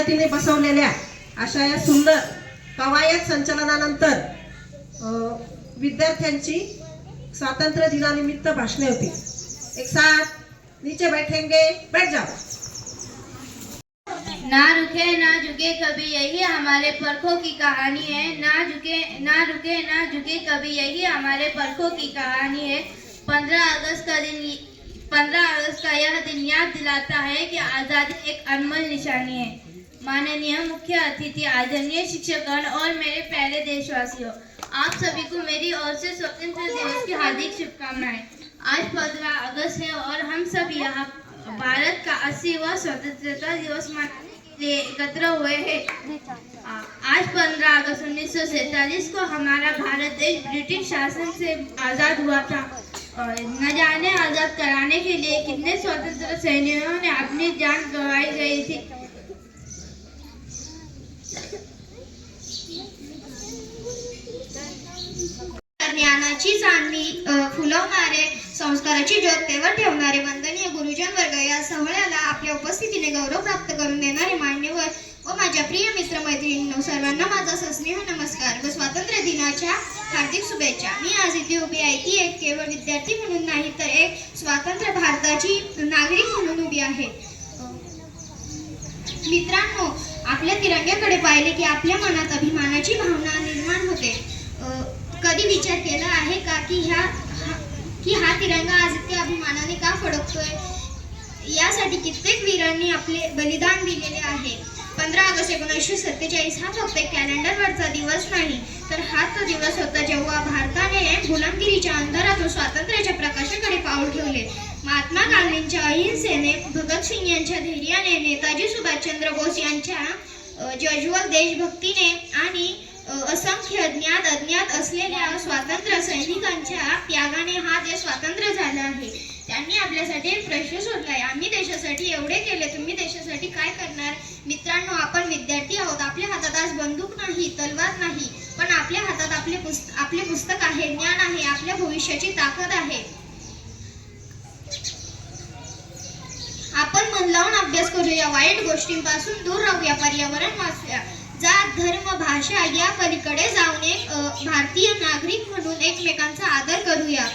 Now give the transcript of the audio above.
तिने बसवलेल्या अशा या सुंदर कवायत संचलनानंतर विद्यार्थ्यांची स्वातंत्र्य दिनानिमित्त भाषणे होती। एक साथ नीचे बैठेंगे, बैठ जाओ। ना रुके ना झुके कभी, यही हमारे परखों की कहानी है। ना रुके ना झुके कभी, यही हमारे परखों की कहानी है। 15 अगस्त का यह दिन याद दिलाता है कि आज़ादी एक अनमोल निशानी है। माननीय मुख्य अतिथि, आदरणीय शिक्षकगण और मेरे प्यारे देशवासियों, आप सभी को मेरी ओर से स्वतंत्रता दिवस की हार्दिक शुभकामनाएं। आज 15 अगस्त है और हम सब यहाँ भारत का 80वां स्वतंत्रता दिवस मनाने के लिए एकत्र हुए हैं। आज 15 अगस्त 1947 को हमारा भारत देश ब्रिटिश शासन से आज़ाद हुआ था। न जाने आज़ाद कराने के लिए कितने स्वतंत्र सैनिकों ने अपनी जान गंवाई गई थी। ज्ञानाची चांदणी फुलवणारे, संस्काराची ज्योत तेवर ठेवणारे वंदनीय गुरुजन वर्ग, या सोहळ्याला आपल्या उपस्थितीने गौरव प्राप्त करून देणारे मान्यवर व माझ्या प्रिय मित्र मैत्रिणींनो, सर्वांना माझा सस्नेह नमस्कार व स्वातंत्र्य दिनाच्या हार्दिक शुभेच्छा। मी आज इथे उभी आहे ती एक केवळ विद्यार्थी म्हणून नाही, तर एक स्वतंत्र भारताची नागरिक म्हणून उभी आहे। मित्रांनो, आपल्या तिरंग्याकडे पाहिले की आपल्या मनात अभिमानाची भावना निर्माण होते। कधी विचार केला आहे का की हा तिरंगा आज इतक्या अभिमानाने का फडकतोय? यासाठी कित्येक वीरांनी आपले बलिदान दिलेले आहे। 15 ऑगस्ट 1947 हा फक्त एक कॅलेंडरवरचा दिवस नाही, तर हा तो दिवस होता जेव्हा भारताने गुलामगिरीच्या अंधारातून स्वातंत्र्याच्या प्रकाशाकडे पाऊल ठेवले। महात्मा गांधींच्या अहिंसेने, भगतसिंग यांच्या धैर्याने, नेताजी सुभाषचंद्र बोस यांच्या ज्वलंत देशभक्तीने आणि असंख्य ज्ञात अज्ञात असलेल्या स्वातंत्र्य सैनिकांच्या त्यागाने हा देश स्वतंत्र झाला आहे। त्यांनी आपल्यासाठी एक प्रश्न सोडलाय, आम्ही देशासाठी एवढे केले, तुम्ही देशासाठी काय करणार? मित्रांनो, आपण विद्यार्थी आहोत। आपल्या हातात आज बंदूक नाही, तलवार नाही, पण आपल्या हातात आपले पुस्तक आहे, ज्ञान आहे, आपल्या भविष्याची ताकद आहे। आपण मन लावून अभ्यास करूया, वाईट गोष्टींपासून दूर राहूया, पर्यावरण वाचूया, जात धर्म भाषा या पलीकडे जाऊन एक भारतीय नागरिक म्हणून एकमेकांचा आदर करूया।